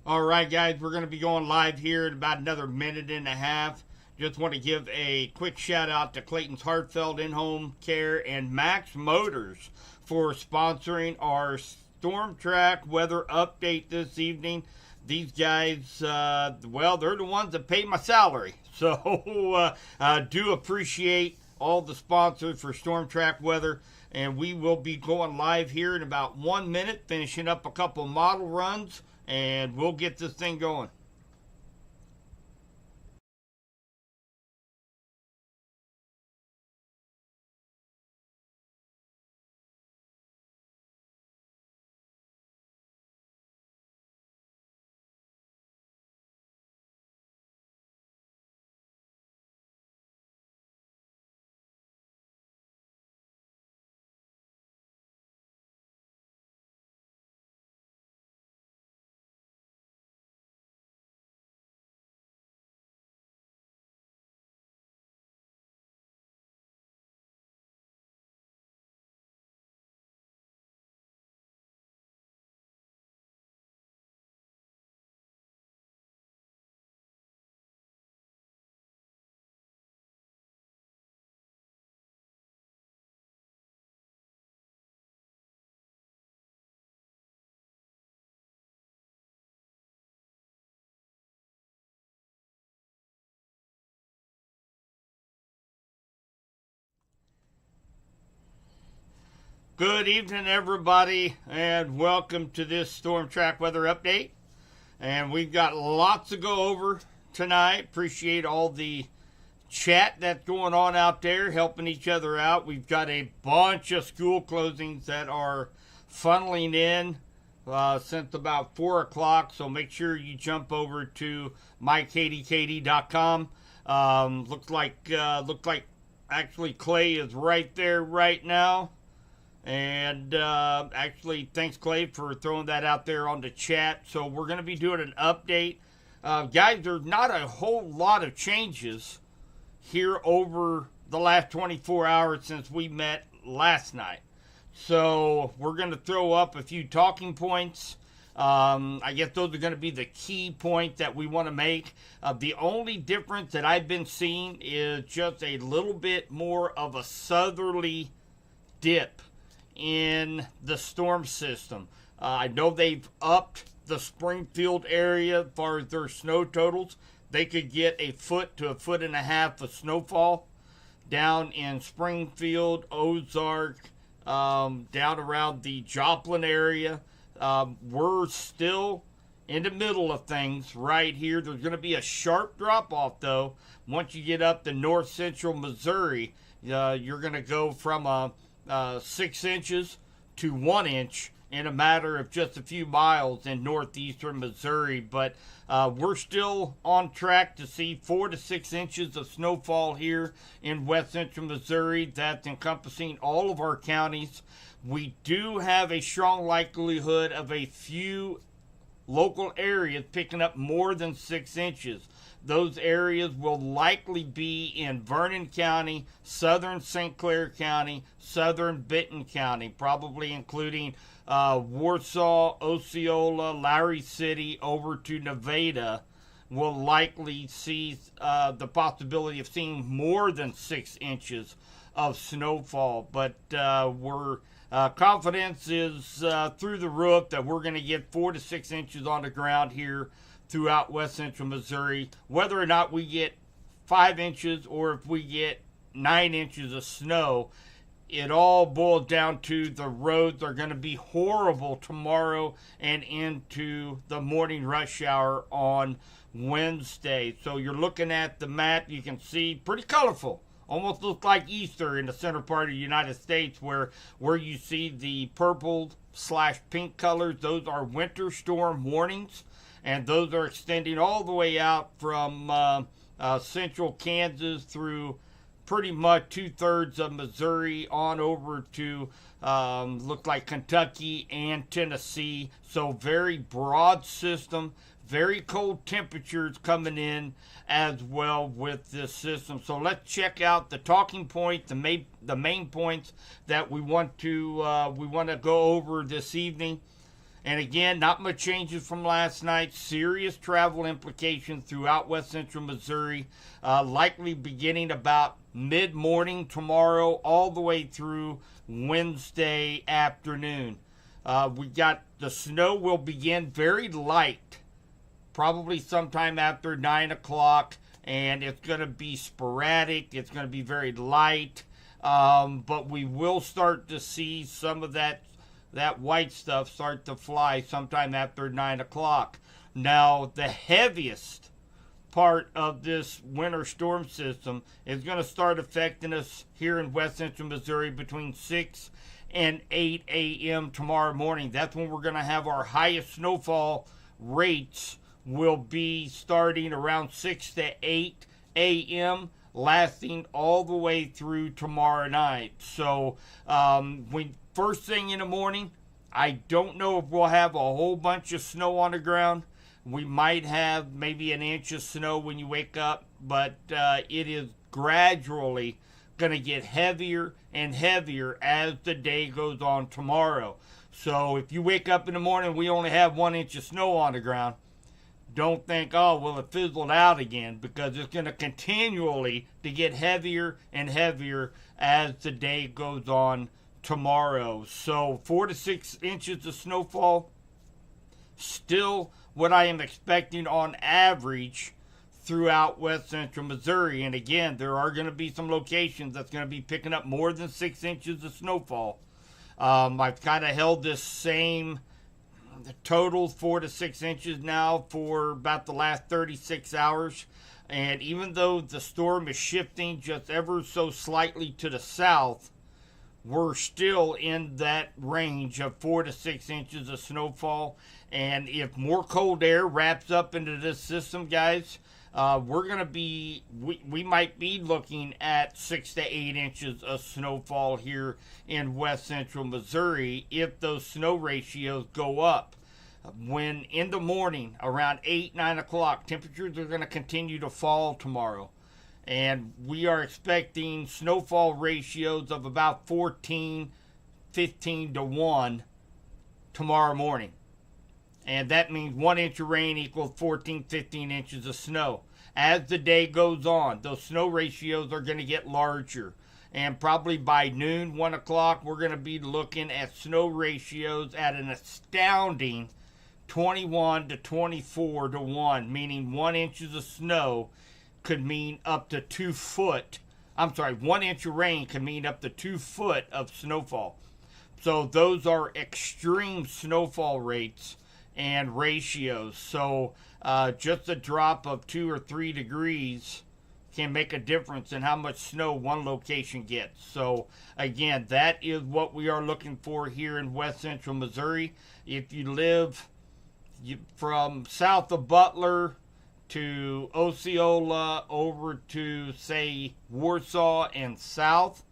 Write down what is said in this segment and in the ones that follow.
All right, guys, we're going to be going live here in about another minute and a half. Just want to give a quick shout out to Clayton's Heartfelt In-Home Care and Max Motors for sponsoring our Storm Track weather update this evening. These guys, well, they're the ones that pay my salary. So do appreciate all the sponsors for Storm Track weather. And we will be going live here in about 1 minute, finishing up a couple model runs, and we'll get this thing going. Good evening, everybody, and welcome to this Storm Track weather update. And we've got lots to go over tonight. Appreciate all the chat that's going on out there, helping each other out. We've got a bunch of school closings that are funneling in since about 4 o'clock, so make sure you jump over to mykdkd.com. Looks like actually Clay is right there right now. And actually, thanks, Clay, for throwing that out there on the chat. So we're going to be doing an update. Guys, there's not a whole lot of changes here over the last 24 hours since we met last night. So we're going to throw up a few talking points. I guess those are going to be the key points that we want to make. The only difference that I've been seeing is just a little bit more of a southerly dip in the storm system. I know they've upped the Springfield area as far as their snow totals. They could get a foot to a foot and a half of snowfall down in Springfield, Ozark, down around the Joplin area. We're still in the middle of things right here. There's going to be a sharp drop off, though. Once you get up to north central Missouri, you're going to go from a 6 inches to 1 inch in a matter of just a few miles in northeastern Missouri. But we're still on track to see 4 to 6 inches of snowfall here in west central Missouri. That's encompassing all of our counties. We do have a strong likelihood of a few local areas picking up more than 6 inches. Those areas will likely be in Vernon County, southern St. Clair County, southern Benton County, probably including Warsaw, Osceola, Lowry City, over to Nevada. Will likely see the possibility of seeing more than 6 inches of snowfall. But we're confidence is through the roof that we're going to get 4 to 6 inches on the ground here throughout west central Missouri. Whether or not we get 5 inches or if we get 9 inches of snow, it all boils down to the roads are going to be horrible tomorrow and into the morning rush hour on Wednesday. So you're looking at the map, you can see pretty colorful. Almost looks like Easter in the center part of the United States where you see the purple / pink colors. Those are winter storm warnings, and those are extending all the way out from central Kansas through pretty much 2/3 of Missouri on over to look like Kentucky and Tennessee. So very broad system, very cold temperatures coming in as well with this system. So let's check out the talking point, the main points that we want to go over this evening. And again, not much changes from last night. Serious travel implications throughout west central Missouri, likely beginning about mid-morning tomorrow all the way through Wednesday afternoon. We got the snow will begin very light, probably sometime after 9 o'clock, and it's going to be sporadic. It's going to be very light, but we will start to see some of that white stuff start to fly sometime after 9 o'clock. Now, the heaviest part of this winter storm system is going to start affecting us here in west central Missouri between 6 and 8 a.m. tomorrow morning. That's when we're going to have our highest snowfall rates, will be starting around 6 to 8 a.m., lasting all the way through tomorrow night. So first thing in the morning, I don't know if we'll have a whole bunch of snow on the ground. We might have maybe an inch of snow when you wake up, but it is gradually going to get heavier and heavier as the day goes on tomorrow. So if you wake up in the morning, we only have 1 inch of snow on the ground, don't think, oh, well, it fizzled out again, because it's going to continually to get heavier and heavier as the day goes on tomorrow. So 4 to 6 inches of snowfall, still what I am expecting on average throughout west central Missouri. And again, there are going to be some locations that's going to be picking up more than 6 inches of snowfall. I've kind of held this same total 4 to 6 inches now for about the last 36 hours. And even though the storm is shifting just ever so slightly to the south, we're still in that range of 4 to 6 inches of snowfall. And if more cold air wraps up into this system, guys, we're going to be, we might be looking at 6 to 8 inches of snowfall here in west central Missouri if those snow ratios go up. When in the morning around 8, 9 o'clock, temperatures are going to continue to fall tomorrow. And we are expecting snowfall ratios of about 15 to 1 tomorrow morning. And that means 1 inch of rain equals 15 inches of snow. As the day goes on, those snow ratios are going to get larger. And probably by noon, 1 o'clock, we're going to be looking at snow ratios at an astounding 21 to 24 to 1, meaning 1 inch of snow could mean up to 2 foot. 1 inch of rain could mean up to 2 foot of snowfall. So those are extreme snowfall rates and ratios. So just a drop of 2 or 3 degrees can make a difference in how much snow one location gets. So again, that is what we are looking for here in west central Missouri. If you live from south of Butler to Osceola over to, say, Warsaw and south,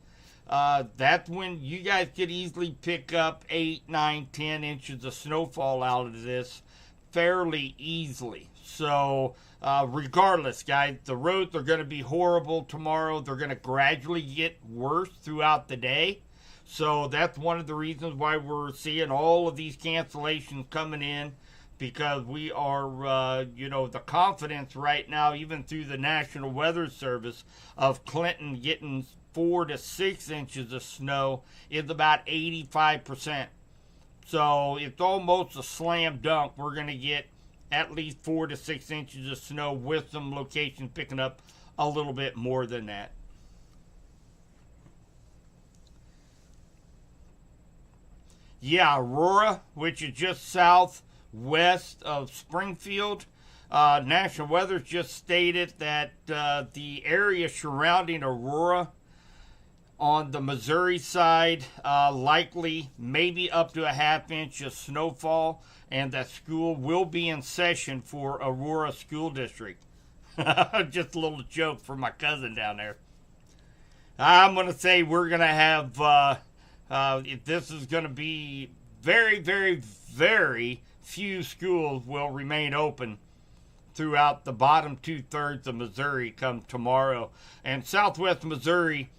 that's when you guys could easily pick up 8, 9, 10 inches of snowfall out of this fairly easily. So regardless, guys, the roads are going to be horrible tomorrow. They're going to gradually get worse throughout the day. So that's one of the reasons why we're seeing all of these cancellations coming in, because we are, the confidence right now, even through the National Weather Service, of Clinton getting 4 to 6 inches of snow is about 85%. So it's almost a slam dunk. We're going to get at least 4 to 6 inches of snow, with some locations picking up a little bit more than that. Yeah, Aurora, which is just southwest of Springfield. National Weather just stated that the area surrounding Aurora on the Missouri side, likely maybe up to a half inch of snowfall, and that school will be in session for Aurora School District. Just a little joke for my cousin down there. I'm going to say we're going to have, this is going to be very, very, very few schools will remain open throughout the bottom 2/3 of Missouri come tomorrow. And southwest Missouri,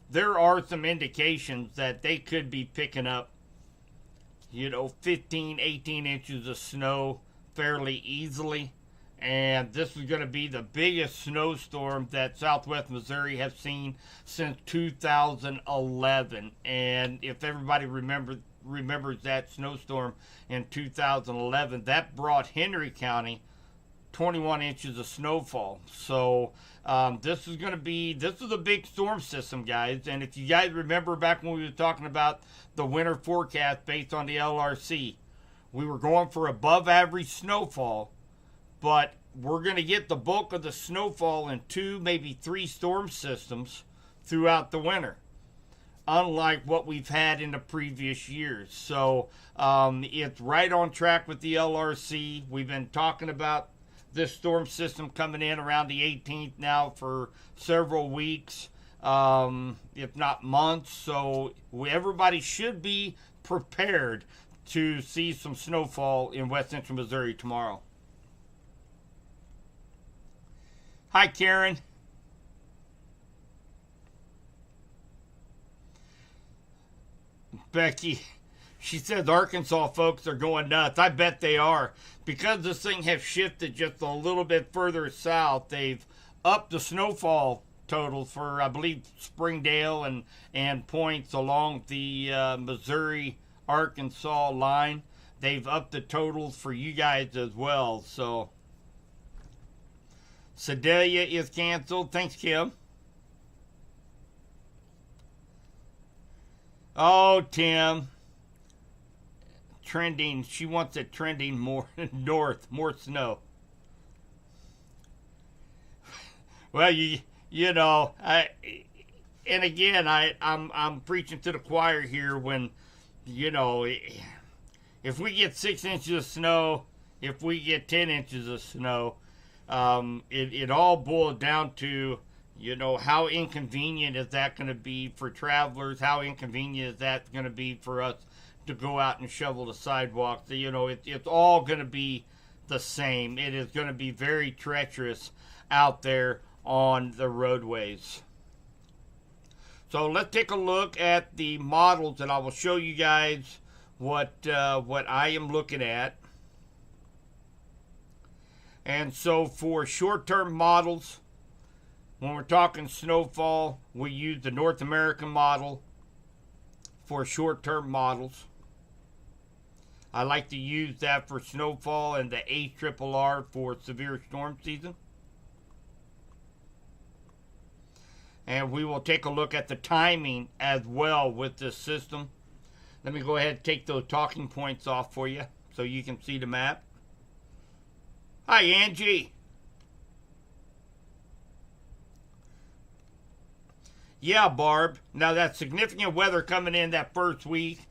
there are some indications that they could be picking up 15, 18 inches of snow fairly easily. And this is going to be the biggest snowstorm that Southwest Missouri has seen since 2011. And if everybody remembers that snowstorm in 2011, that brought Henry County 21 inches of snowfall. So this is a big storm system, guys. And if you guys remember back when we were talking about the winter forecast based on the LRC, we were going for above average snowfall, but we're going to get the bulk of the snowfall in 2, maybe 3 storm systems throughout the winter, unlike what we've had in the previous years. So it's right on track with the LRC. We've been talking about this storm system coming in around the 18th now for several weeks, if not months. So everybody should be prepared to see some snowfall in West Central Missouri tomorrow. Hi, Karen. Becky, she says Arkansas folks are going nuts. I bet they are. Because this thing has shifted just a little bit further south, they've upped the snowfall totals for, I believe, Springdale and points along the Missouri-Arkansas line. They've upped the totals for you guys as well. So, Sedalia is canceled. Thanks, Kim. Oh, Tim. Trending. She wants it trending more north, more snow. Well, I'm preaching to the choir here when, if we get 6 inches of snow, if we get 10 inches of snow, it all boils down to, how inconvenient is that going to be for travelers? How inconvenient is that going to be for us to go out and shovel the sidewalks? It's all going to be the same. It is going to be very treacherous out there on the roadways. So let's take a look at the models, and I will show you guys what I am looking at. And so for short-term models, when we're talking snowfall, we use the North American model for short-term models. I like to use that for snowfall and the ARRR for severe storm season. And we will take a look at the timing as well with this system. Let me go ahead and take those talking points off for you so you can see the map. Hi, Angie. Yeah, Barb. Now, that significant weather coming in that first week,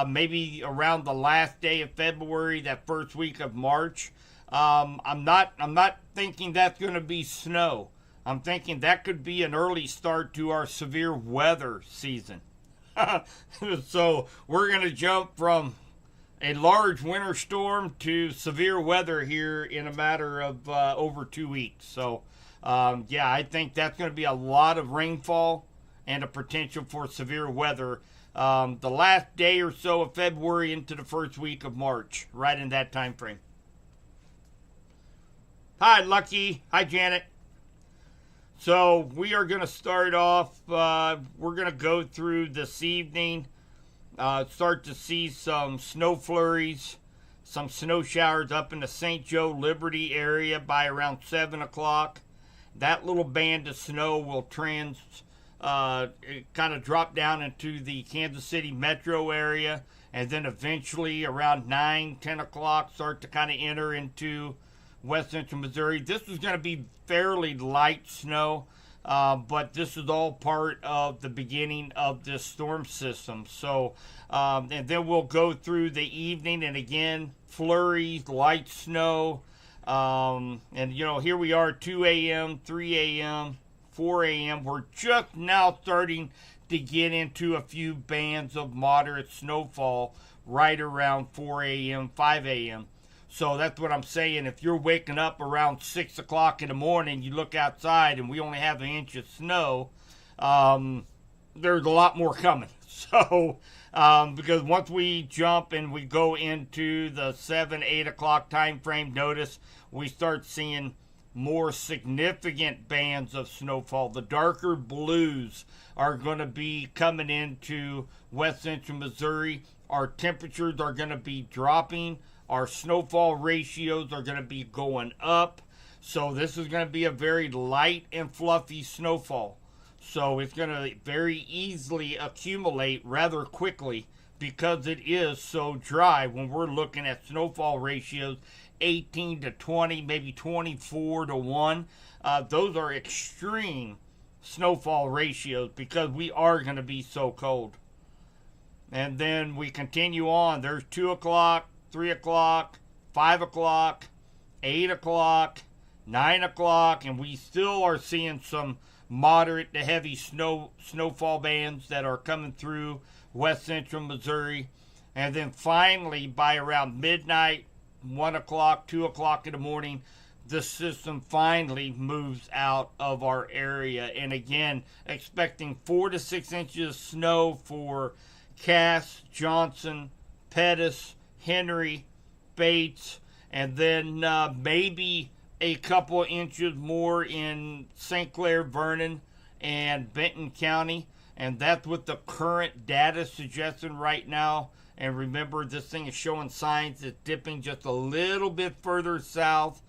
maybe around the last day of February, that first week of March. I'm not thinking that's going to be snow. I'm thinking that could be an early start to our severe weather season. So we're going to jump from a large winter storm to severe weather here in a matter of over 2 weeks. So, I think that's going to be a lot of rainfall and a potential for severe weather the last day or so of February into the first week of March, right in that time frame. Hi, Lucky. Hi, Janet. So we are going to start off, we're going to go through this evening, start to see some snow flurries, some snow showers up in the St. Joe Liberty area by around 7 o'clock. That little band of snow will kind of drop down into the Kansas City metro area, and then eventually around 9, 10 o'clock start to kind of enter into West Central Missouri. This is going to be fairly light snow, but this is all part of the beginning of this storm system. So, and then we'll go through the evening, and again, flurries, light snow, and here we are, 2 a.m., 3 a.m., 4 a.m. We're just now starting to get into a few bands of moderate snowfall right around 4 a.m., 5 a.m. So that's what I'm saying. If you're waking up around 6 o'clock in the morning, you look outside and we only have 1 inch of snow, there's a lot more coming. So Because once we jump and we go into the 7, 8 o'clock time frame, notice we start seeing more significant bands of snowfall. The darker blues are going to be coming into west central Missouri. Our temperatures are going to be dropping. Our snowfall ratios are going to be going up. So this is going to be a very light and fluffy snowfall. So it's going to very easily accumulate rather quickly because it is so dry. When we're looking at snowfall ratios 18 to 20, maybe 24 to 1, those are extreme snowfall ratios because we are going to be so cold. And then we continue on. There's 2 o'clock, 3 o'clock, 5 o'clock, 8 o'clock, 9 o'clock, and we still are seeing some moderate to heavy snowfall bands that are coming through west central Missouri. And then finally, by around midnight, 1 o'clock, 2 o'clock in the morning, the system finally moves out of our area. And again, expecting 4 to 6 inches of snow for Cass, Johnson, Pettis, Henry, Bates, and then maybe a couple inches more in St. Clair, Vernon, and Benton County. And that's what the current data is suggesting right now. And remember, this thing is showing signs it's dipping just a little bit further south.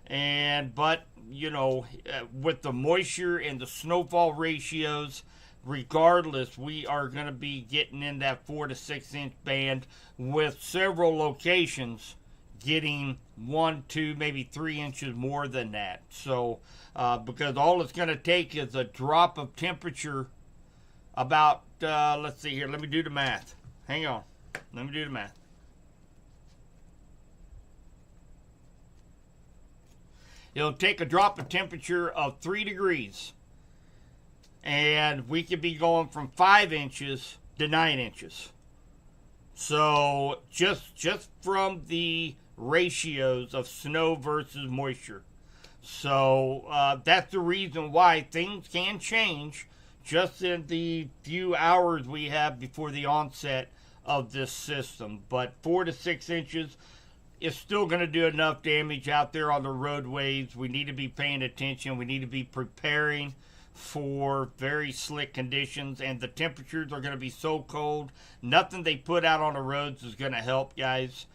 But you know, with the moisture and the snowfall ratios, regardless, we are going to be getting in that 4 to 6 inch band, with several locations getting 1, 2, maybe 3 inches more than that. So because all it's going to take is a drop of temperature about let's see here, let me do the math. Hang on, let me do the math. It'll take a drop of temperature of 3 degrees, and we could be going from 5 inches to 9 inches. So just from the ratios of snow versus moisture. So that's the reason why things can change just in the few hours we have before the onset of this system. But 4 to 6 inches is still going to do enough damage out there on the roadways. We need to be paying attention. We need to be preparing for very slick conditions, and the temperatures are going to be so cold. Nothing they put out on the roads is going to help, guys.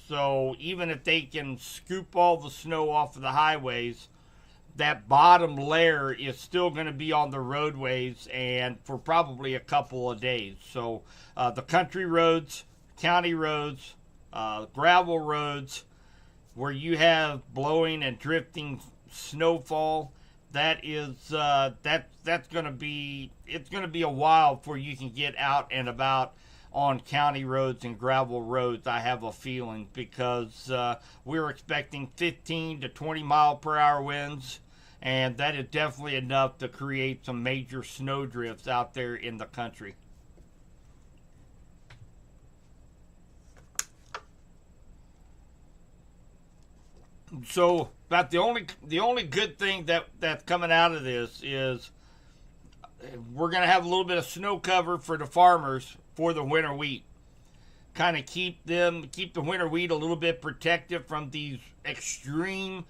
So even if they can scoop all the snow off of the highways, that bottom layer is still going to be on the roadways, and for probably a couple of days. So the country roads, county roads, gravel roads, where you have blowing and drifting snowfall, that is that's going to be, it's going to be a while before you can get out and about on county roads and gravel roads, I have a feeling, because we're expecting 15 to 20 mile per hour winds, and that is definitely enough to create some major snow drifts out there in the country. So about the only good thing that's coming out of this is we're going to have a little bit of snow cover for the farmers for the winter wheat. Kind of keep the winter wheat a little bit protected from these extreme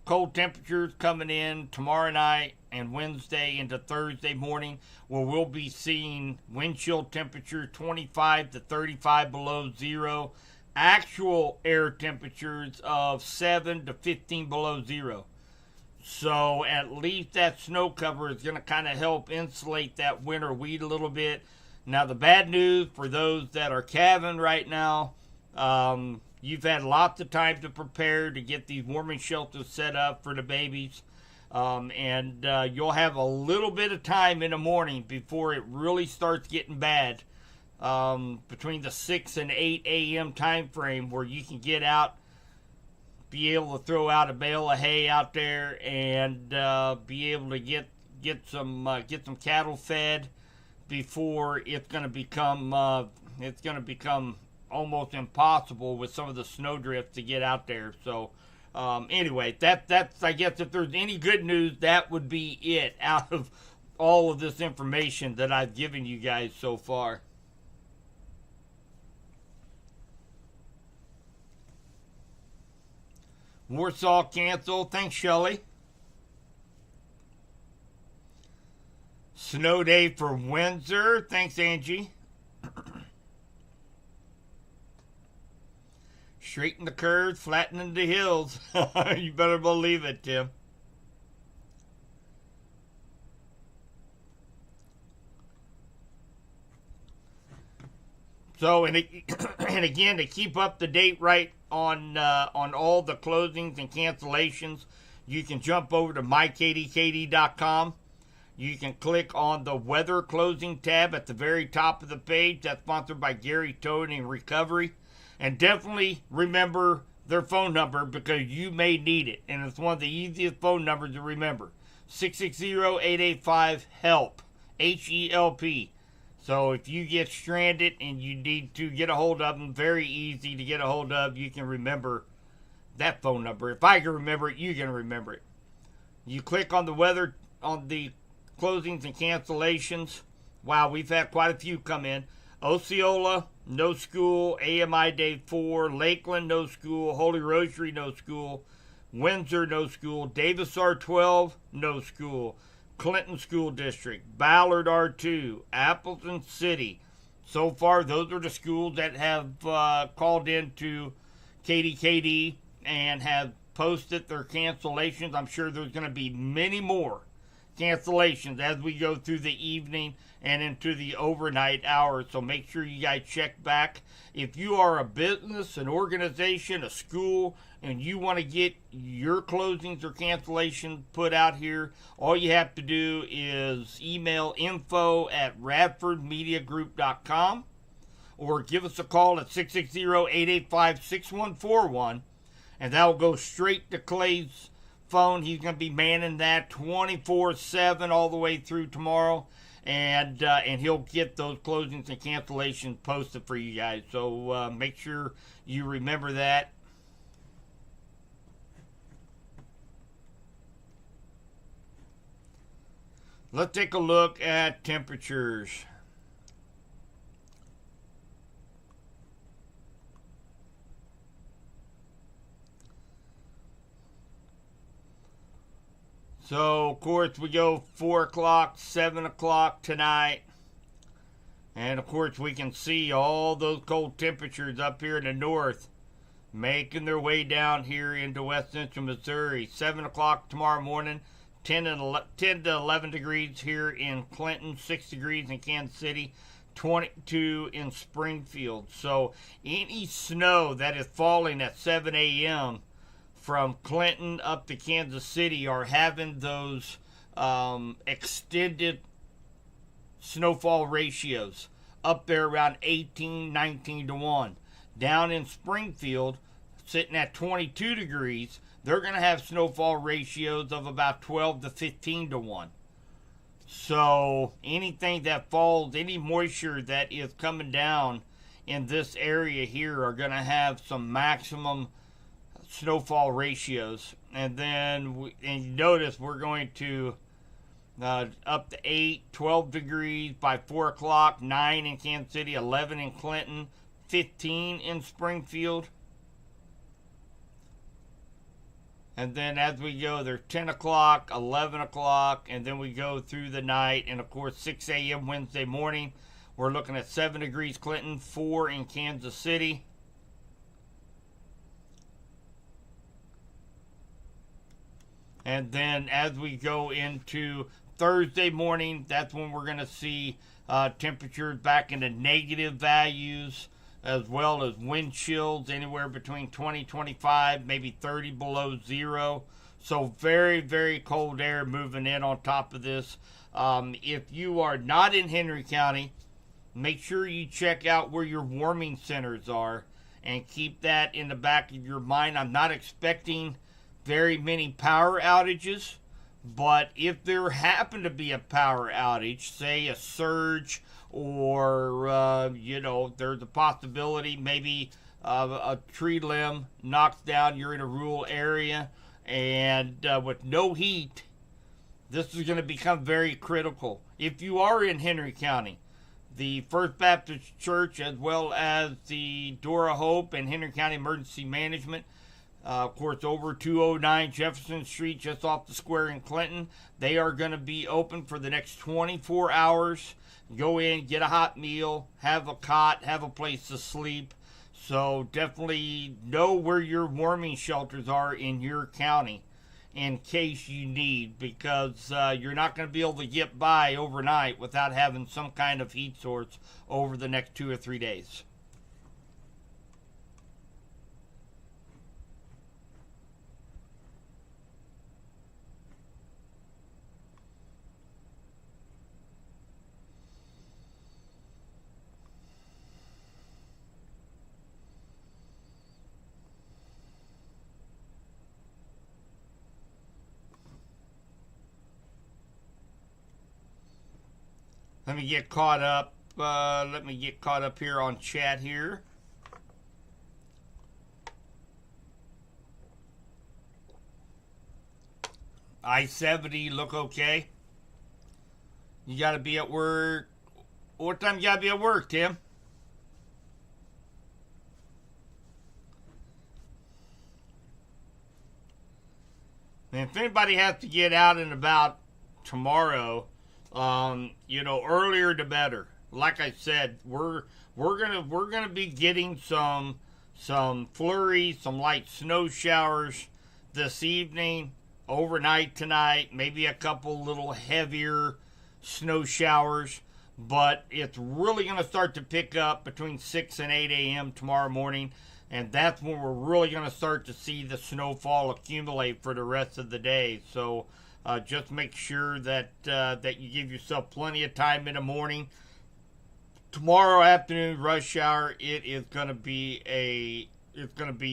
cold temperatures coming in tomorrow night and Wednesday into Thursday morning, where we'll be seeing wind chill temperature 25 to 35 below zero. Actual air temperatures of 7 to 15 below zero. So at least that snow cover is going to kind of help insulate that winter wheat a little bit. Now the bad news for those that are calving right now, you've had lots of time to prepare to get these warming shelters set up for the babies. And you'll have a little bit of time in the morning before it really starts getting bad. Between the 6 and 8 a.m. time frame, where you can get out, be able to throw out a bale of hay out there, and be able to get some cattle fed before it's going to become almost impossible with some of the snow drifts to get out there. So anyway, that's I guess, if there's any good news, that would be it out of all of this information that I've given you guys so far. Warsaw canceled. Thanks, Shelley. Snow day for Windsor. Thanks, Angie. Straighten the curves, flattening the hills. You better believe it, Tim. So, and again, to keep up to date right on all the closings and cancellations, you can jump over to mykdkd.com. You can click on the weather closing tab at the very top of the page. That's sponsored by Gary Towing and Recovery. And definitely remember their phone number because you may need it. And it's one of the easiest phone numbers to remember. 660-885-HELP. H-E-L-P. So if you get stranded and you need to get a hold of them, very easy to get a hold of. You can remember that phone number. If I can remember it, you can remember it. You click on the weather, on the closings and cancellations. Wow, we've had quite a few come in. Osceola, no school. AMI Day 4. Lakeland, no school. Holy Rosary, no school. Windsor, no school. Davis R12, no school. Clinton School District. Ballard R2. Appleton City. So far, those are the schools that have called in to KDKD and have posted their cancellations. I'm sure there's going to be many more cancellations as we go through the evening and into the overnight hours. So make sure you guys check back. If you are a business, an organization, a school, and you want to get your closings or cancellations put out here, all you have to do is email info@radfordmediagroup.com or give us a call at 660-885-6141, and that will go straight to Clay's phone. He's going to be manning that 24/7 all the way through tomorrow, and he'll get those closings and cancellations posted for you guys. So make sure you remember that. Let's take a look at temperatures. So, of course, we go 4 o'clock, 7 o'clock tonight. And, of course, we can see all those cold temperatures up here in the north making their way down here into west central Missouri. 7 o'clock tomorrow morning, 10 to 11 degrees here in Clinton, 6 degrees in Kansas City, 22 in Springfield. So, any snow that is falling at 7 a.m., from Clinton up to Kansas City are having those extended snowfall ratios up there around 18, 19 to 1. Down in Springfield, sitting at 22 degrees, they're going to have snowfall ratios of about 12 to 15 to 1. So anything that falls, any moisture that is coming down in this area here are going to have some maximum snowfall ratios. And then and you notice we're going to up to 8, 12 degrees by 4 o'clock, 9 in Kansas City, 11 in Clinton, 15 in Springfield. And then as we go, there's 10 o'clock, 11 o'clock, and then we go through the night. And of course, 6 a.m. Wednesday morning, we're looking at 7 degrees Clinton, 4 in Kansas City. And then as we go into Thursday morning, that's when we're going to see temperatures back into negative values, as well as wind chills anywhere between 20, 25, maybe 30 below zero. So very, very cold air moving in on top of this. If you are not in Henry County, make sure you check out where your warming centers are and keep that in the back of your mind. I'm not expecting very many power outages, but if there happened to be a power outage, say a surge, or there's a possibility maybe a tree limb knocks down, you're in a rural area, and with no heat, this is going to become very critical. If you are in Henry County, the First Baptist Church, as well as the Door of Hope and Henry County Emergency Management, Of course, over 209 Jefferson Street, just off the square in Clinton. They are going to be open for the next 24 hours. Go in, get a hot meal, have a cot, have a place to sleep. So definitely know where your warming shelters are in your county in case you need, because you're not going to be able to get by overnight without having some kind of heat source over the next 2 or 3 days. Let me get caught up. Let me get caught up here on chat here. I-70 look okay. You got to be at work. What time you got to be at work, Tim? And if anybody has to get out and about tomorrow, earlier the better. Like I said, we're gonna be getting some flurries, some light snow showers this evening, overnight tonight, maybe a couple little heavier snow showers, but it's really gonna start to pick up between 6 and 8 a.m. tomorrow morning, and that's when we're really gonna start to see the snowfall accumulate for the rest of the day. So just make sure that you give yourself plenty of time in the morning. Tomorrow afternoon rush hour, it's gonna be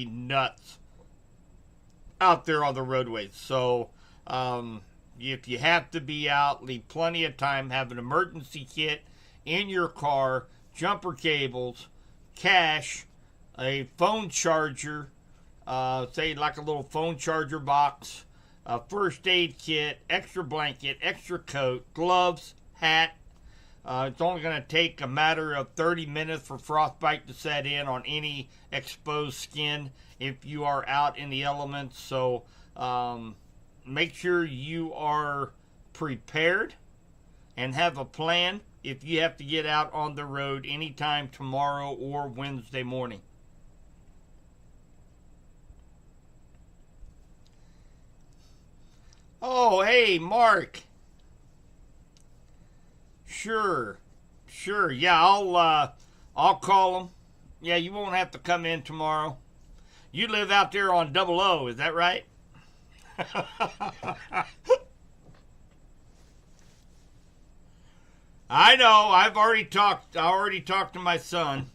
nuts out there on the roadways. So if you have to be out, leave plenty of time. Have an emergency kit in your car, jumper cables, cash, a phone charger, say like a little phone charger box, a first aid kit, extra blanket, extra coat, gloves, hat. It's only going to take a matter of 30 minutes for frostbite to set in on any exposed skin if you are out in the elements. So make sure you are prepared and have a plan if you have to get out on the road anytime tomorrow or Wednesday morning. Oh, hey, Mark. Sure. Yeah, I'll call them. Yeah, you won't have to come in tomorrow. You live out there on Double O, is that right? I know. I already talked to my son,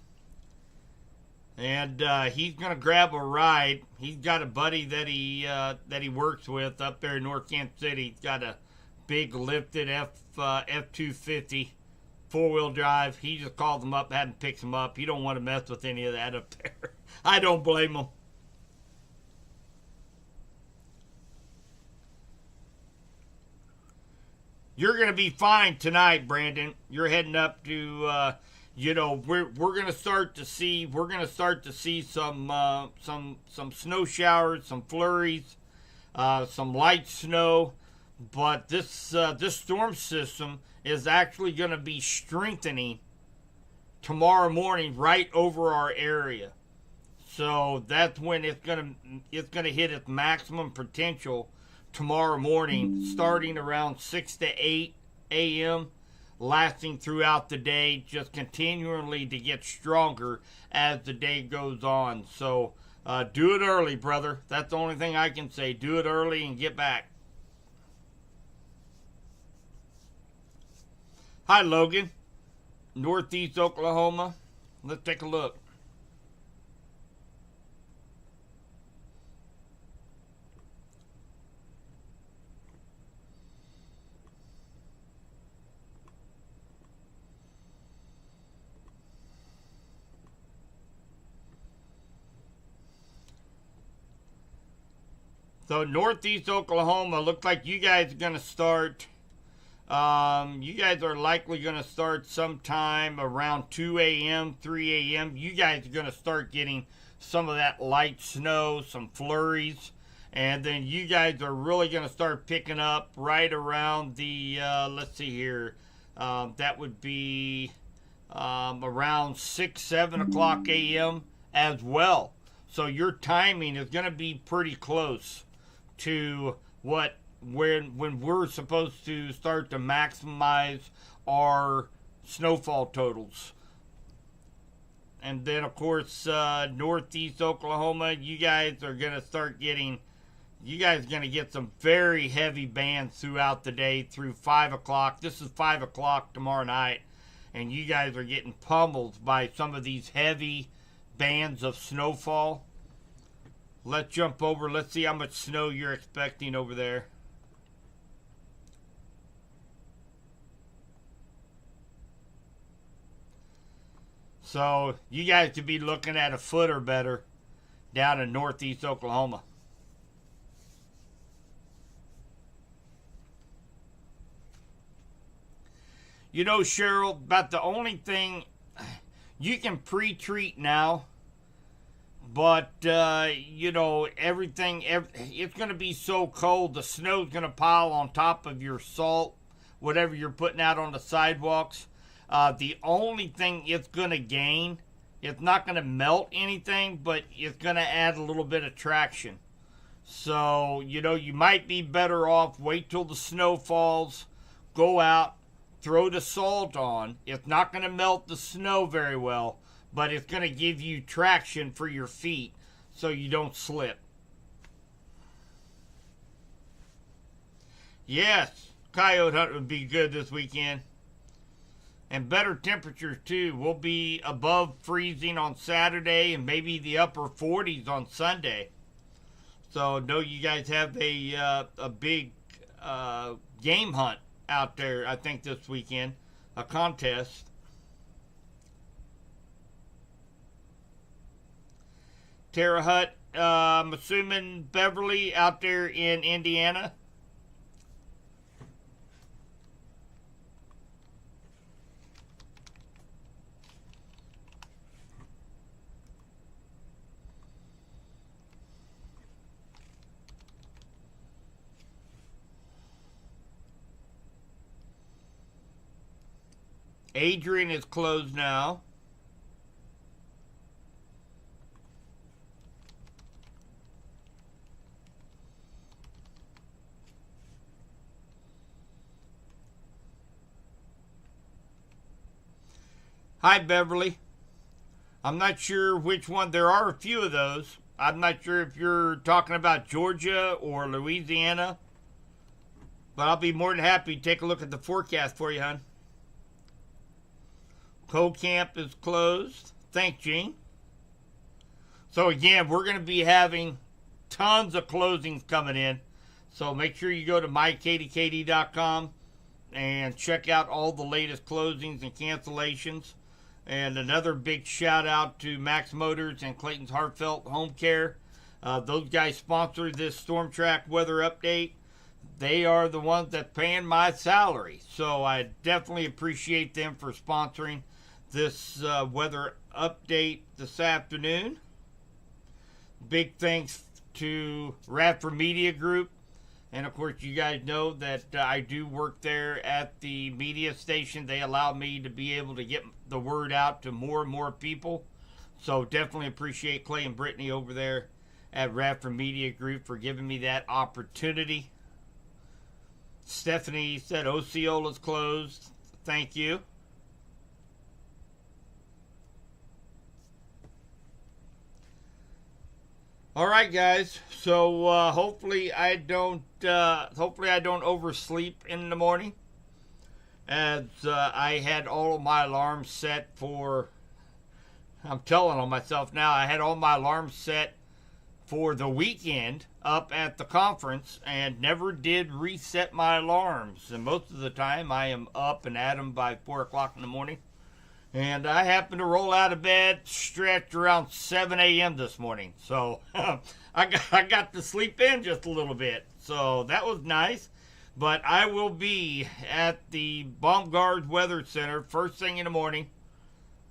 and he's gonna grab a ride. He's got a buddy that he works with up there in North Kansas City. He's got a big lifted F-250 4-wheel drive. He just called them up, had him pick them up. He don't want to mess with any of that up there. I don't blame him. You're gonna be fine tonight, Brandon. You're heading up to we're gonna start to see some snow showers, some flurries, some light snow, but this storm system is actually going to be strengthening tomorrow morning right over our area. So that's when it's gonna hit its maximum potential tomorrow morning, starting around 6 to 8 a.m., lasting throughout the day, just continually to get stronger as the day goes on. So do it early, brother. That's the only thing I can say. Do it early and get back. Hi, Logan. Northeast Oklahoma. Let's take a look. So Northeast Oklahoma, looks like you guys are going to start You guys are likely going to start sometime around 2 a.m., 3 a.m. You guys are going to start getting some of that light snow, some flurries. And then you guys are really going to start picking up right around the, let's see here, that would be around 6, 7 o'clock a.m. as well. So your timing is going to be pretty close to when we're supposed to start to maximize our snowfall totals. And then, of course, northeast Oklahoma, you guys are going to get some very heavy bands throughout the day through 5 o'clock. This is 5 o'clock tomorrow night. And you guys are getting pummeled by some of these heavy bands of snowfall. Let's jump over. Let's see how much snow you're expecting over there. So you guys could be looking at a foot or better down in northeast Oklahoma. You know, Cheryl, about the only thing you can pre-treat now, but you know, it's going to be so cold, the snow's going to pile on top of your salt, whatever you're putting out on the sidewalks. The only thing it's going to gain, it's not going to melt anything, but it's going to add a little bit of traction. So, you know, you might be better off, wait till the snow falls, go out, throw the salt on. It's not going to melt the snow very well, but it's going to give you traction for your feet so you don't slip. Yes, coyote hunt would be good this weekend. And better temperatures too. We'll be above freezing on Saturday and maybe the upper 40s on Sunday. So know you guys have a big game hunt out there, I think, this weekend. A contest. Terra Hut, I'm assuming Beverly out there in Indiana. Adrian is closed now. Hi, Beverly. I'm not sure which one. There are a few of those. I'm not sure if you're talking about Georgia or Louisiana. But I'll be more than happy to take a look at the forecast for you, hon. Co-camp is closed. Thanks, Gene. So again, we're going to be having tons of closings coming in. So make sure you go to mykdkd.com and check out all the latest closings and cancellations. And another big shout out to Max Motors and Clayton's Heartfelt Home Care. Those guys sponsored this Storm Track weather update. They are the ones that paying my salary. So I definitely appreciate them for sponsoring this weather update this afternoon. Big thanks to Radford Media Group. And of course, you guys know that I do work there at the media station. They allow me to be able to get the word out to more and more people. So definitely appreciate Clay and Brittany over there at Radford Media Group for giving me that opportunity. Stephanie said Osceola's closed. Thank you. All right, guys. So hopefully I don't oversleep in the morning, as I had all of my alarms set for. I'm telling on myself now. I had all my alarms set for the weekend up at the conference, and never did reset my alarms. And most of the time, I am up and at them by 4 o'clock in the morning. And I happened to roll out of bed, stretched around 7 a.m. this morning. So I got to sleep in just a little bit. So that was nice. But I will be at the Baumgard Weather Center first thing in the morning,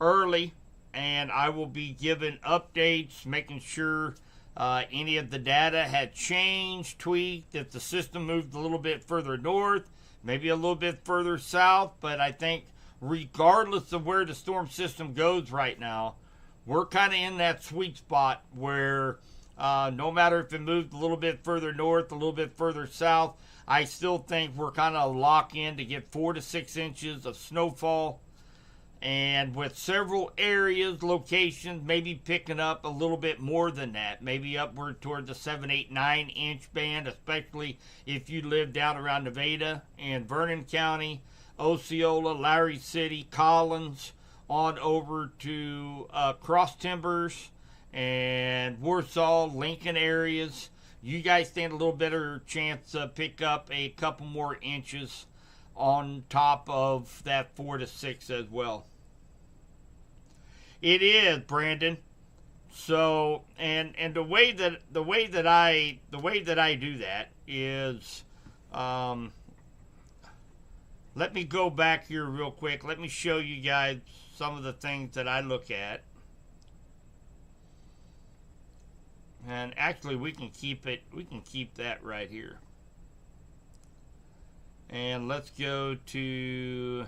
early, and I will be giving updates, making sure any of the data had changed, tweaked, if the system moved a little bit further north, maybe a little bit further south. But I think regardless of where the storm system goes right now, we're kind of in that sweet spot where no matter if it moved a little bit further north, a little bit further south, I still think we're kind of locked in to get 4 to 6 inches of snowfall. And with several areas, locations, maybe picking up a little bit more than that, maybe upward toward the 7, 8, 9-inch band, especially if you live down around Nevada and Vernon County, Osceola, Larry City, Collins, on over to Cross Timbers and Warsaw, Lincoln areas. You guys stand a little better chance to pick up a couple more inches on top of that 4 to 6 as well. It is, Brandon. So, and the way that I do that is, let me go back here real quick. Let me show you guys some of the things that I look at. And actually, we can keep it. We can keep that right here. And let's go to.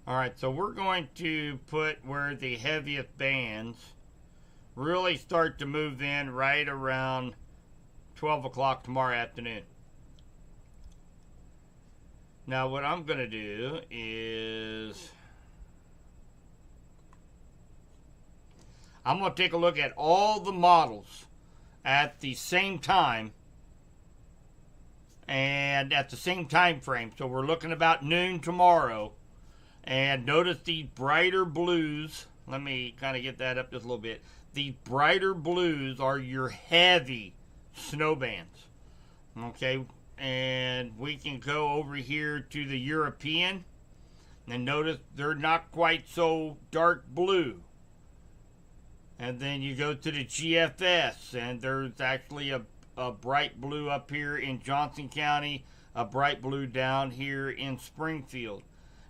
Alright, so we're going to put where the heaviest bands really start to move in right around 12 o'clock tomorrow afternoon. Now what I'm going to do is I'm going to take a look at all the models at the same time and at the same time frame. So we're looking about noon tomorrow. And notice these brighter blues. Let me kind of get that up just a little bit. These brighter blues are your heavy snow bands. Okay, and we can go over here to the European. And notice they're not quite so dark blue. And then you go to the GFS, and there's actually a bright blue up here in Johnson County, a bright blue down here in Springfield.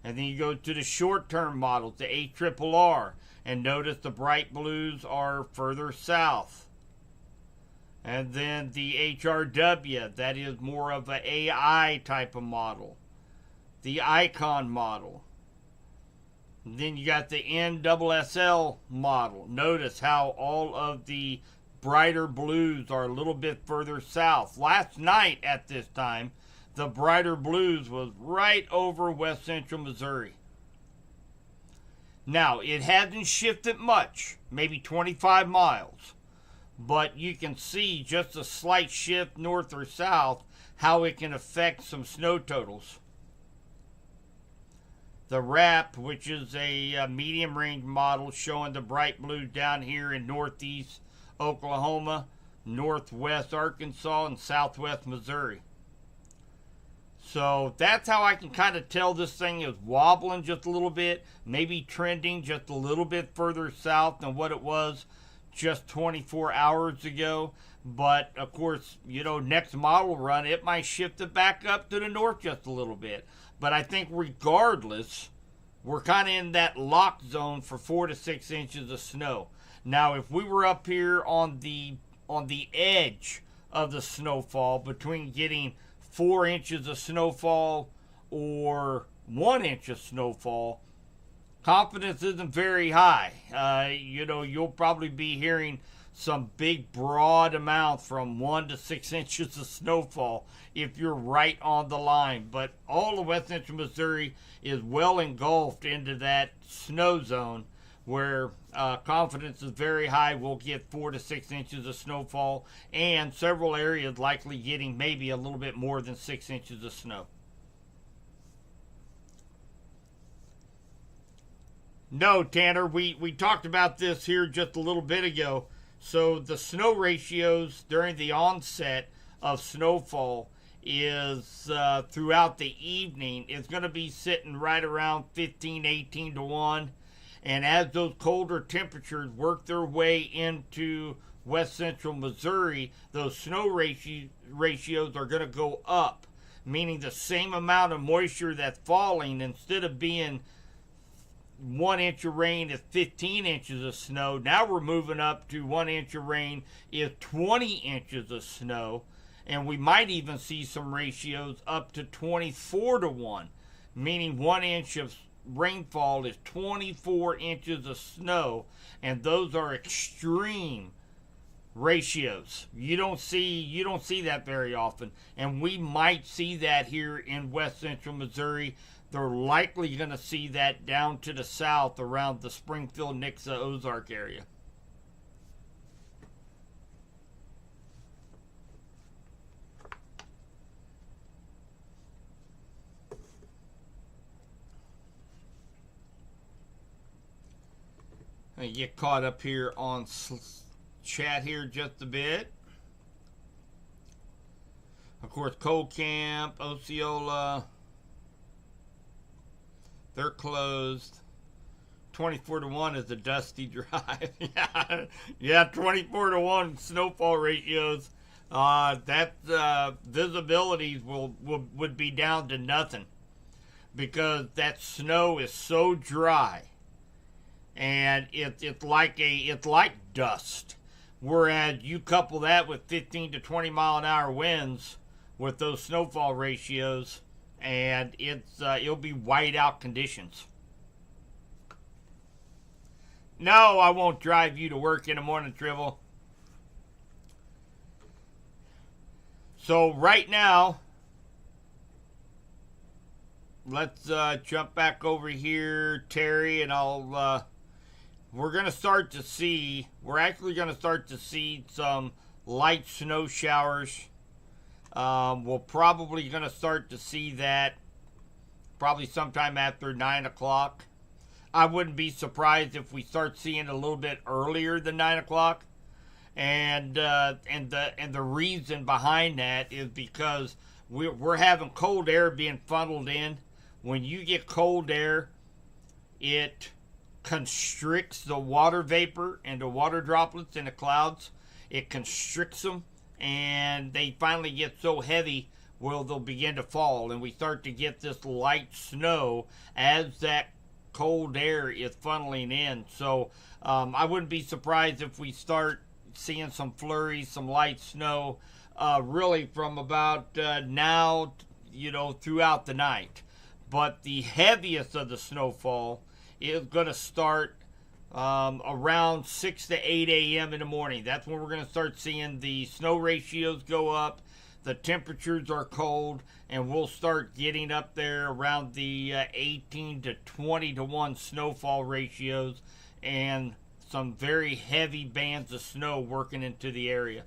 And then you go to the short-term models, the ARRR, and notice the bright blues are further south. And then the HRW, that is more of an AI type of model. The Icon model. And then you got the NSSL model. Notice how all of the brighter blues are a little bit further south. Last night at this time, the brighter blues was right over west central Missouri. Now, it hasn't shifted much, maybe 25 miles. But you can see just a slight shift north or south, how it can affect some snow totals. The RAP, which is a medium range model, showing the bright blue down here in northeast Oklahoma, northwest Arkansas, and southwest Missouri. So that's how I can kind of tell this thing is wobbling just a little bit, maybe trending just a little bit further south than what it was just 24 hours ago. But of course, you know, next model run, it might shift it back up to the north just a little bit. But I think regardless, we're kind of in that lock zone for 4 to 6 inches of snow. Now, if we were up here on the edge of the snowfall between getting 4 inches of snowfall or 1 inch of snowfall, confidence isn't very high. You know, you'll probably be hearing some big broad amounts from 1 to 6 inches of snowfall if you're right on the line. But all of west central Missouri is well engulfed into that snow zone where confidence is very high. We'll get 4 to 6 inches of snowfall, and several areas likely getting maybe a little bit more than 6 inches of snow. No, Tanner, we talked about this here just a little bit ago. So the snow ratios during the onset of snowfall is throughout the evening is going to be sitting right around 15, 18 to 1. And as those colder temperatures work their way into west central Missouri, those snow ratios are going to go up, meaning the same amount of moisture that's falling, instead of being 1 inch of rain is 15 inches of snow. Now we're moving up to 1 inch of rain is 20 inches of snow. And we might even see some ratios up to 24 to 1, meaning 1 inch of rainfall is 24 inches of snow. And those are extreme ratios. You don't see that very often. And we might see that here in west central Missouri. They're likely going to see that down to the south around the Springfield, Nixa, Ozark area. I get caught up here on chat here just a bit. Of course, Cold Camp, Osceola, they're closed. 24 to 1 is a dusty drive. yeah, 24 to 1 snowfall ratios. That visibilities would be down to nothing, because that snow is so dry, and it's like dust. Whereas you couple that with 15 to 20 mile an hour winds with those snowfall ratios, and it'll be whiteout conditions. No, I won't drive you to work in the morning, Tribble. So right now, let's jump back over here, Terry, and we're actually going to start to see some light snow showers. We're probably going to start to see that probably sometime after 9 o'clock. I wouldn't be surprised if we start seeing a little bit earlier than 9 o'clock. And the reason behind that is because we're having cold air being funneled in. When you get cold air, it constricts the water vapor and the water droplets in the clouds. It constricts them, and they finally get so heavy, well, they'll begin to fall, and we start to get this light snow as that cold air is funneling in. So I wouldn't be surprised if we start seeing some flurries, some light snow, really from about now, throughout the night. But the heaviest of the snowfall is going to start around 6 to 8 a.m. in the morning. That's when we're going to start seeing the snow ratios go up. The temperatures are cold, and we'll start getting up there around the 18 to 20 to 1 snowfall ratios, and some very heavy bands of snow working into the area.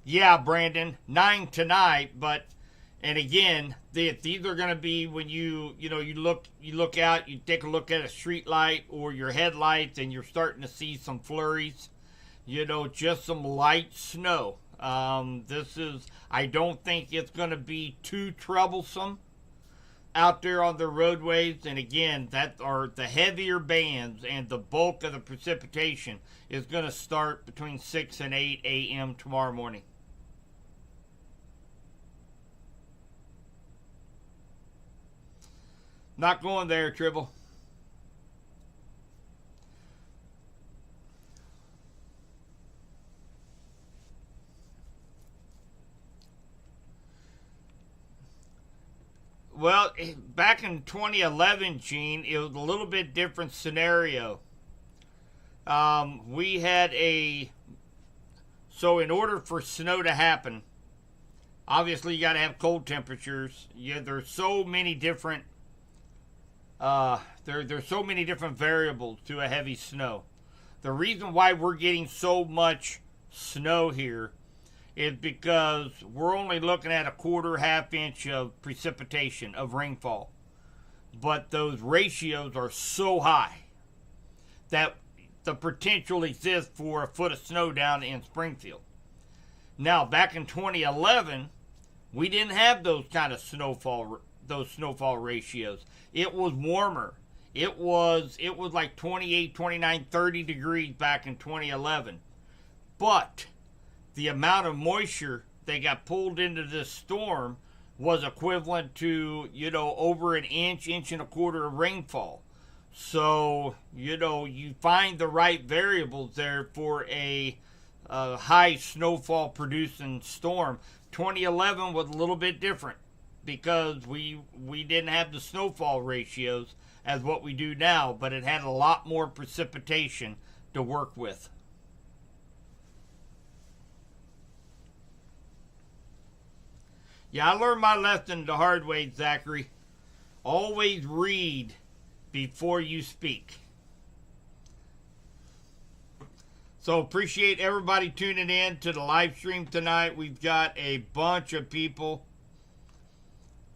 Yeah, Brandon, 9 tonight, and again, these are going to be when you look out, you take a look at a street light or your headlights, and you're starting to see some flurries, just some light snow. I don't think it's going to be too troublesome out there on the roadways. And again, that are the heavier bands, and the bulk of the precipitation is going to start between 6 and 8 a.m. tomorrow morning. Not going there, Tribble. Well, back in 2011, Gene, it was a little bit different scenario. We had so in order for snow to happen, obviously you got to have cold temperatures. There's so many different there's so many different variables to a heavy snow. The reason why we're getting so much snow here is because we're only looking at a quarter, half inch of precipitation, of rainfall. But those ratios are so high that the potential exists for a foot of snow down in Springfield. Now, back in 2011, we didn't have those kind of snowfall ratios. It was warmer. It was like 28, 29, 30 degrees back in 2011. But the amount of moisture that got pulled into this storm was equivalent to, over an inch and a quarter of rainfall. So, you find the right variables there for a high snowfall producing storm. 2011 was a little bit different because we didn't have the snowfall ratios as what we do now, but it had a lot more precipitation to work with. Yeah, I learned my lesson the hard way, Zachary. Always read before you speak. So appreciate everybody tuning in to the live stream tonight. We've got a bunch of people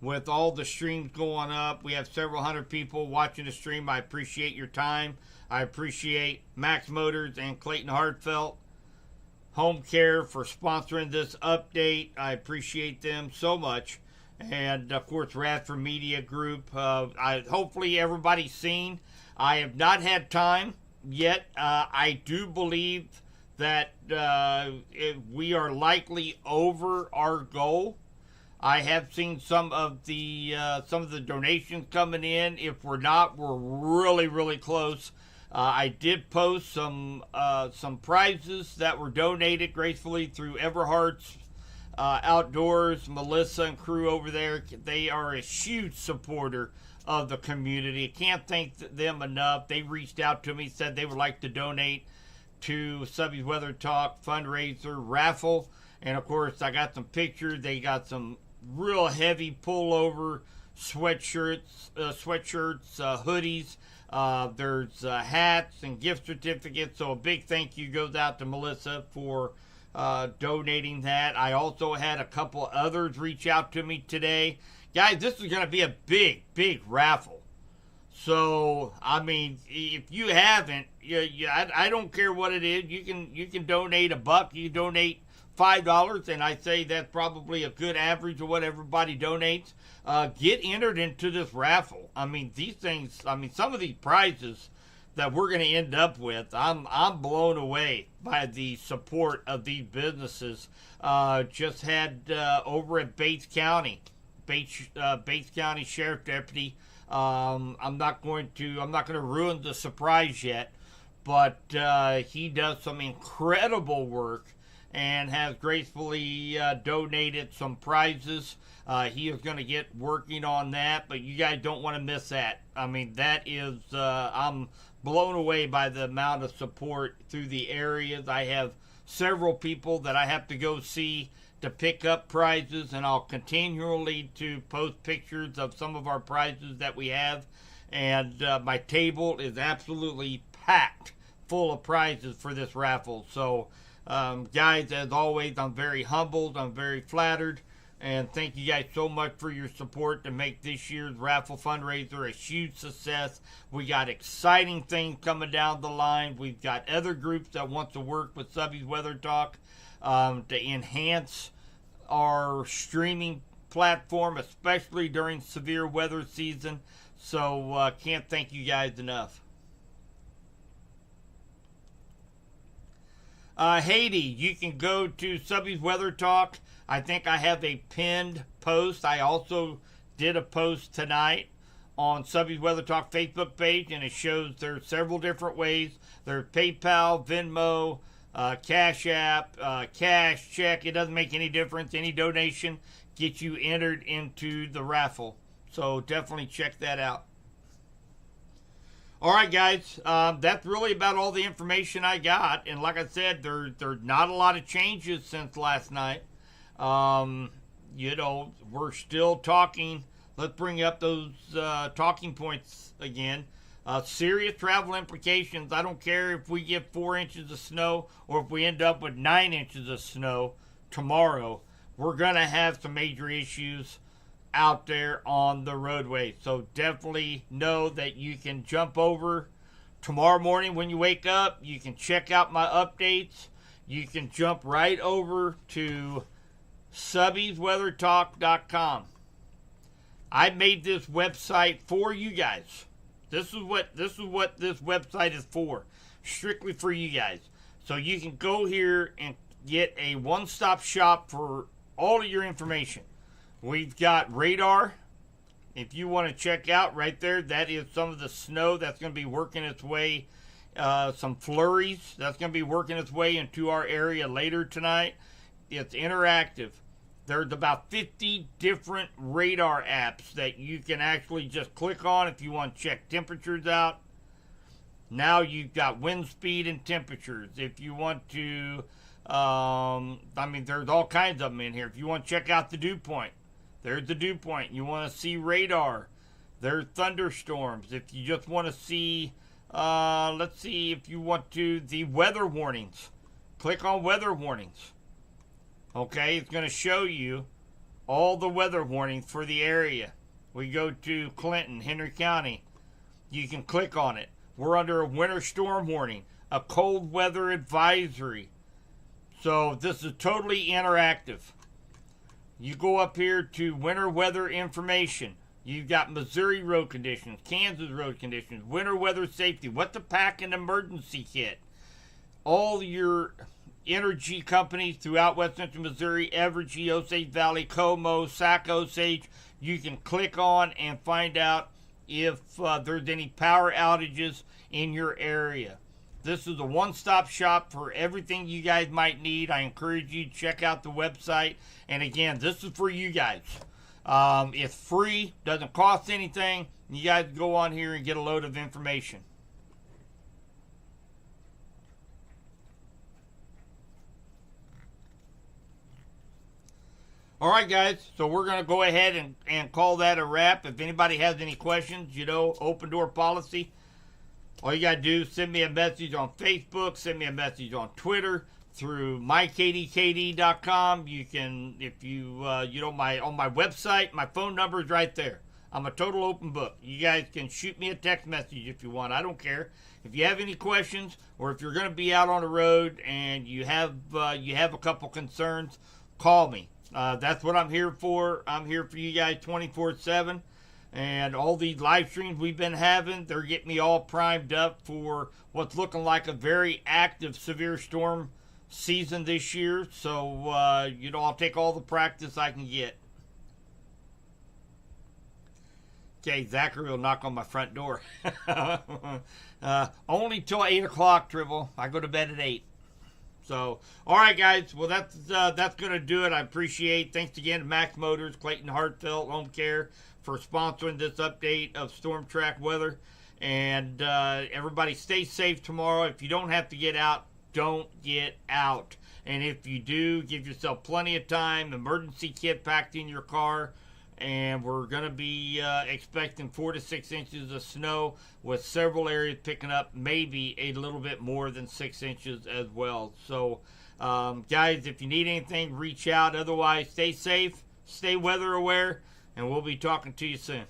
with all the streams going up. We have several hundred people watching the stream. I appreciate your time. I appreciate Max Motors and Clayton Hartfelt Home Care for sponsoring this update. I appreciate them so much. And, of course, Radford Media Group. Hopefully everybody's seen. I have not had time yet. I do believe that we are likely over our goal. I have seen some of the donations coming in. If we're not, we're really, really close. I did post some prizes that were donated gracefully through Everhart's Outdoors. Melissa and crew over there, they are a huge supporter of the community. I can't thank them enough. They reached out to me, said they would like to donate to Subby's Weather Talk fundraiser raffle. And of course, I got some pictures. They got some real heavy pullover sweatshirts, hoodies. There's hats and gift certificates. So a big thank you goes out to Melissa for donating that. I also had a couple others reach out to me today. Guys, this is going to be a big, big raffle. So, I mean, if you haven't, I don't care what it is. You can donate $1. You can donate $5, and I say that's probably a good average of what everybody donates. Get entered into this raffle. I mean, some of these prizes that we're going to end up with, I'm blown away by the support of these businesses. Just had over at Bates County Sheriff Deputy. I'm not going to ruin the surprise yet, but he does some incredible work and has gracefully donated some prizes. He is going to get working on that, but you guys don't want to miss that. I mean, that is, I'm blown away by the amount of support through the areas. I have several people that I have to go see to pick up prizes, and I'll continually to post pictures of some of our prizes that we have. And my table is absolutely packed full of prizes for this raffle. So, guys, as always, I'm very humbled. I'm very flattered. And thank you guys so much for your support to make this year's raffle fundraiser a huge success. We got exciting things coming down the line. We've got other groups that want to work with Subby's Weather Talk to enhance our streaming platform, especially during severe weather season. So can't thank you guys enough. Haiti, you can go to Subby's Weather Talk. I think I have a pinned post. I also did a post tonight on Subby's Weather Talk Facebook page, and it shows there's several different ways. There's PayPal, Venmo, Cash App, cash, check. It doesn't make any difference. Any donation gets you entered into the raffle. So definitely check that out. All right, guys, that's really about all the information I got. And like I said, there's not a lot of changes since last night. We're still talking. Let's bring up those talking points again. Serious travel implications. I don't care if we get 4 inches of snow or if we end up with 9 inches of snow. tomorrow, we're going to have some major issues out there on the roadway. So definitely know that you can jump over tomorrow morning when you wake up. You can check out my updates. You can jump right over to subbiesweathertalk.com. I made this website for you guys. This is what this website is for. Strictly for you guys. So you can go here and get a one-stop shop for all of your information. We've got radar. If you want to check out right there, that is some of the snow that's going to be working its way. Some flurries that's going to be working its way into our area later tonight. It's interactive. There's about 50 different radar apps that you can actually just click on if you want to check temperatures out. Now you've got wind speed and temperatures. If you want to, there's all kinds of them in here. If you want to check out the dew point, there's the dew point. You want to see radar, there's thunderstorms. If you just want to see, let's see, if you want to, the weather warnings, click on weather warnings. Okay, it's going to show you all the weather warnings for the area. We go to Clinton, Henry County. You can click on it. We're under a winter storm warning, a cold weather advisory. So this is totally interactive. You go up here to winter weather information. You've got Missouri road conditions, Kansas road conditions, winter weather safety, what to pack in emergency kit. All your energy companies throughout West Central Missouri, Evergy, Osage Valley, Como, Sac Osage. You can click on and find out if there's any power outages in your area. This is a one-stop shop for everything you guys might need. I encourage you to check out the website. And again, this is for you guys. It's free, doesn't cost anything. You guys go on here and get a load of information. All right, guys, so we're going to go ahead and call that a wrap. If anybody has any questions, open door policy. All you got to do is send me a message on Facebook, send me a message on Twitter, through mykdkd.com. You can, if you, on my website, my phone number is right there. I'm a total open book. You guys can shoot me a text message if you want. I don't care. If you have any questions, or if you're going to be out on the road and you have a couple concerns, call me. That's what I'm here for. I'm here for you guys 24/7. And all these live streams we've been having, they're getting me all primed up for what's looking like a very active severe storm season this year. So, I'll take all the practice I can get. Okay, Zachary will knock on my front door. Only till 8 o'clock, Tribble. I go to bed at 8. So, all right, guys. Well, that's going to do it. I appreciate. Thanks again to Max Motors, Clayton Hartfeld Home Care for sponsoring this update of Storm Track weather. And everybody stay safe tomorrow. If you don't have to get out, don't get out. And if you do, give yourself plenty of time. Emergency kit packed in your car. And we're going to be expecting 4 to 6 inches of snow, with several areas picking up maybe a little bit more than 6 inches as well. So, guys, if you need anything, reach out. Otherwise, stay safe, stay weather aware, and we'll be talking to you soon.